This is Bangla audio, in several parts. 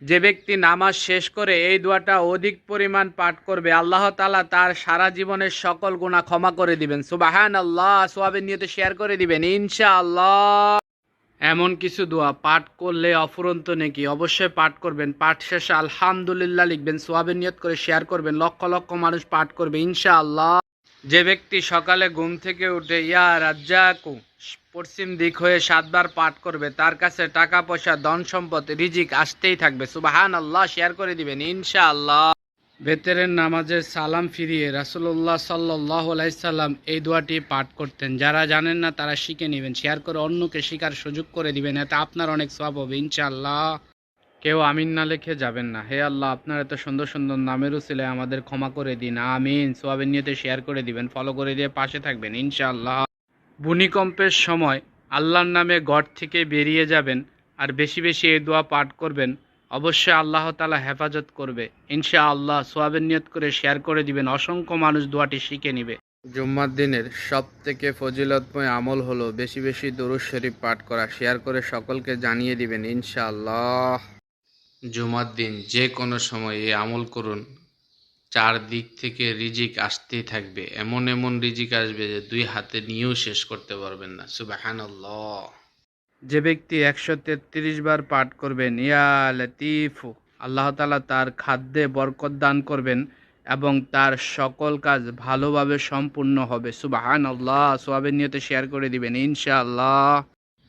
যে ব্যক্তি নামাজ শেষ করে এই দোয়াটা অধিক পরিমাণ পাঠ করবে, আল্লাহ তাআলা তার সারা জীবনের সকল গুনাহ ক্ষমা করে দিবেন। সুবহানাল্লাহ। সওয়াবের নিয়তে শেয়ার করে দিবেন ইনশাআল্লাহ। এমন কিছু দোয়া পাঠ করলে অফুরন্ত নেকি, অবশ্যই পাঠ করবেন। পাঠ শেষে আলহামদুলিল্লাহ লিখবেন, সওয়াবের নিয়ত করে শেয়ার করবেন। লক্ষ লক্ষ মানুষ পাঠ করবে ইনশাআল্লাহ। যে ব্যক্তি সকালে ঘুম থেকে উঠে ইয়া রাজ্জাকু পশ্চিম দিক হয়ে 7 বার পাঠ করবে, তার কাছে টাকা পয়সা ধন সম্পদ রিজিক আসতেই থাকবে। সুবহানাল্লাহ। শেয়ার করে দিবেন ইনশাআল্লাহ। বেতেরের নামাজের সালাম ফিরিয়ে রাসূলুল্লাহ সাল্লাল্লাহু আলাইহি সাল্লাম এই দোয়াটি পাঠ করতেন। যারা জানেন না তারা শিখে নেবেন, শেয়ার করে অন্যকে শেখার সুযোগ করে দিবেন, এতে আপনার অনেক সওয়াব হবে ইনশাআল্লাহ। কেউ আমিন না লিখে যাবেন না। হে আল্লাহ, আপনার এত সুন্দর সুন্দর নামের উসিলায় আমাদের ক্ষমা করে দিন, আমিন। সওয়াবের নিয়তে শেয়ার করে দিবেন, ফলো করে দিয়ে পাশে থাকবেন ইনশাআল্লাহ। ভূমিকম্পের সময় আল্লাহর নামে ঘর থেকে বেরিয়ে যাবেন আর বেশি বেশি এই দোয়া পাঠ করবেন, অবশ্যই আল্লাহ তাআলা হেফাজত করবে ইনশাআল্লাহ। সওয়াবের নিয়ত করে শেয়ার করে দিবেন, অসংখ্য মানুষ দোয়াটি শিখে নেবে। জুম্মার দিনের সব থেকে ফজিলতময় আমল হলো বেশি বেশি দরুদ শরীফ পাঠ করা। শেয়ার করে সকলকে জানিয়ে দিবেন ইনশাআল্লাহ। জুমার দিন যে কোনো সময় এই আমল করুন, চারদিক থেকে রিজিক আসতেই থাকবে। এমন এমন রিজিক আসবে যে 2 হাতে নিয়েও শেষ করতে পারবেন না। সুবহানাল্লাহ। যে ব্যক্তি 133 বার পাঠ করবেন ইয়া লতিফু, আল্লাহ তাআলা তার খাদ্যে বরকত দান করবেন এবং তার সকল কাজ ভালোভাবে সম্পূর্ণ হবে। সুবহানাল্লাহ। সওয়াবের নিয়তে শেয়ার করে দিবেন ইনশাআল্লাহ।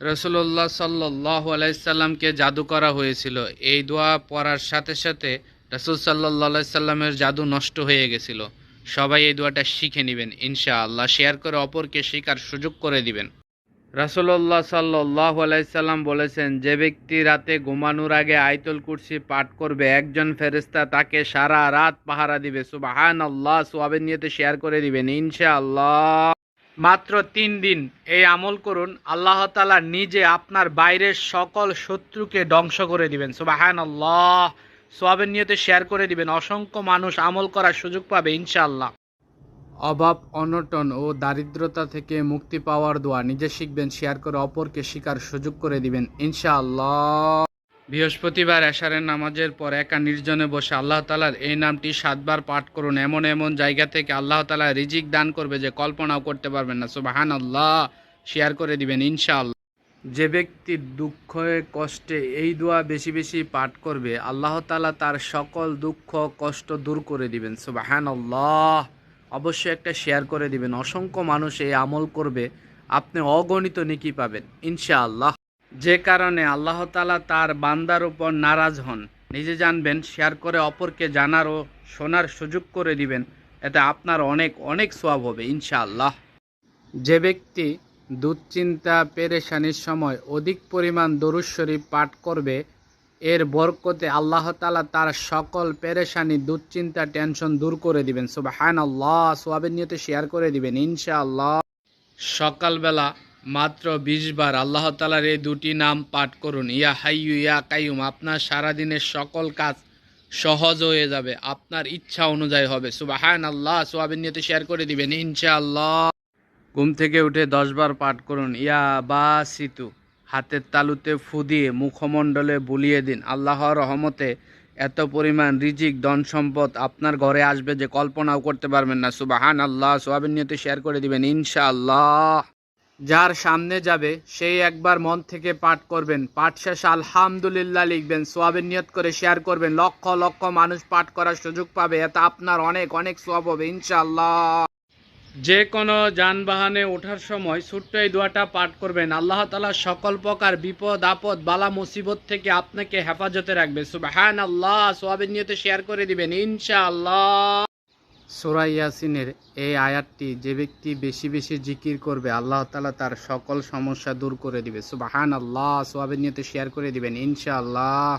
রাসূলুল্লাহ সাল্লাল্লাহু আলাইহি সাল্লামকে জাদু করা হয়েছিল। এই দোয়া পড়ার সাথে সাথে রাসূল সাল্লাল্লাহু আলাইহি সাল্লামের জাদু নষ্ট হয়ে গেছিল। সবাই এই দোয়াটা শিখে নেবেন ইনশাআল্লাহ। শেয়ার করে অপরকে শেখার সুযোগ করে দিবেন। রাসূলুল্লাহ সাল্লাল্লাহু আলাইহি সাল্লাম বলেছেন, যে ব্যক্তি রাতে ঘুমানোর আগে আয়াতুল কুরসি পাঠ করবে, একজন ফেরেশতা তাকে সারা রাত পাহারা দিবে। সুবহানাল্লাহ। সওয়াবের নিয়তে শেয়ার করে দিবেন ইনশাআল্লাহ। মাত্র 3 দিন এই আমল করুন, আল্লাহ তাআলা নিজে আপনার বাইরের সকল শত্রুকে ধ্বংস করে দিবেন। সুবহানাল্লাহ। সওয়াবের নিয়তে শেয়ার করে দিবেন, অসংখ্য মানুষ আমল করার সুযোগ পাবে ইনশাআল্লাহ। অভাব অনটন ও দারিদ্রতা থেকে মুক্তি পাওয়ার দোয়া নিজে শিখবেন, শেয়ার করে অপরকে শিখার সুযোগ করে দিবেন ইনশাআল্লাহ। বৃহস্পতিবার এশারের নামাজের পর একা নির্জনে বসে আল্লাহ তাআলার এই নামটি 7 বার পাঠ করুন। এমন এমন জায়গা থেকে আল্লাহ তাআলা রিজিক দান করবে যে কল্পনাও করতে পারবেন না। সুবহানাল্লাহ। শেয়ার করে দিবেন ইনশাআল্লাহ। যে ব্যক্তি দুঃখে কষ্টে এই দোয়া বেশি বেশি পাঠ করবে, আল্লাহ তাআলা তার সকল দুঃখ কষ্ট দূর করে দিবেন। সুবহানাল্লাহ। অবশ্যই একটা শেয়ার করে দিবেন, অসংখ্য মানুষ এই আমল করবে, আপনি অগণিত নেকি পাবেন ইনশাআল্লাহ। যে কারণে আল্লাহ তাআলা তার বান্দার উপর নারাজ হন, নিজে জানবেন, শেয়ার করে অপরকে জানার ও শোনার সুযোগ করে দিবেন, এতে আপনার অনেক অনেক সওয়াব হবে ইনশাআল্লাহ। যে ব্যক্তি দুশ্চিন্তা পেরেশানির সময় অধিক পরিমাণ দরুদ শরীফ পাঠ করবে, এর বরকতে আল্লাহ তাআলা তার সকল পেরেশানি দুশ্চিন্তা টেনশন দূর করে দিবেন। সুবহানাল্লাহ। সওয়াবের নিয়তে শেয়ার করে দিবেন ইনশাআল্লাহ। সকালবেলা মাত্র 20 বার আল্লাহ তাআলার এই দুটি নাম পাঠ করুন, ইয়া হাইয়ু ইয়া কাইয়ুম। আপনার সারাদিনের সকল কাজ সহজ হয়ে যাবে, আপনার ইচ্ছা অনুযায়ী হবে। সুবহানাল্লাহ। সওয়াবের নিয়তে শেয়ার করে দিবেন ইনশাআল্লাহ। ঘুম থেকে উঠে 10 বার পাঠ করুন, ইয়া বাসিতু। হাতের তালুতে ফু দিয়ে মুখমণ্ডলে বুলিয়ে দিন, আল্লাহর রহমতে এত পরিমাণ রিজিক ধন সম্পদ আপনার ঘরে আসবে যে কল্পনাও করতে পারবেন না। সুবহানাল্লাহ। সওয়াবের নিয়তে শেয়ার করে দিবেন ইনশাআল্লাহ। যার সামনে যাবে সেই একবার মন থেকে পাঠ করবেন, পাঠ শেষে আলহামদুলিল্লাহ লিখবেন, সওয়াবের নিয়ত করে শেয়ার করবেন, লক্ষ লক্ষ মানুষ পাঠ করার সুযোগ পাবে, এতে আপনার অনেক অনেক সওয়াব হবে ইনশাআল্লাহ। যে কোনো যানবাহনে ওঠার সময় ছোট্ট এই দোয়াটা পাঠ করবেন, আল্লাহ তাআলা সকল প্রকার বিপদ আপদ বালা মুসিবত থেকে আপনাকে হেফাজতে রাখবে। সুবহানাল্লাহ। সওয়াবের নিয়তে শেয়ার করে দিবেন ইনশাআল্লাহ। সূরা ইয়াসিনের এই আয়াতটি যে ব্যক্তি বেশি বেশি জিকির করবে, আল্লাহ তাআলা তার সকল সমস্যা দূর করে দিবে। সুবহানাল্লাহ। সওয়াবের নিয়তে শেয়ার করে দিবেন ইনশাআল্লাহ।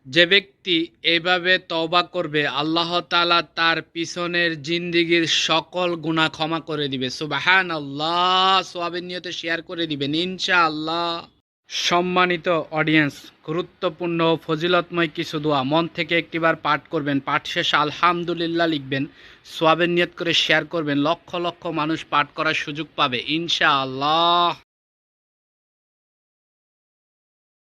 যে ব্যক্তি এইভাবে তওবা করবে, আল্লাহ তাআলা তার পিছনের জিন্দেগীর সকল গুনাহ ক্ষমা করে দিবে। সুবহানাল্লাহ। সওয়াবের নিয়তে শেয়ার করে দিবেন ইনশাআল্লাহ। সম্মানিত অডিয়েন্স, গুরুত্বপূর্ণ ও ফজিলতময় কিছু দোয়া মন থেকে একটিবার পাঠ করবেন, পাঠ শেষে আলহামদুলিল্লাহ লিখবেন, সওয়াবের নিয়ত করে শেয়ার করবেন, লক্ষ লক্ষ মানুষ পাঠ করার সুযোগ পাবে ইনশাআল্লাহ।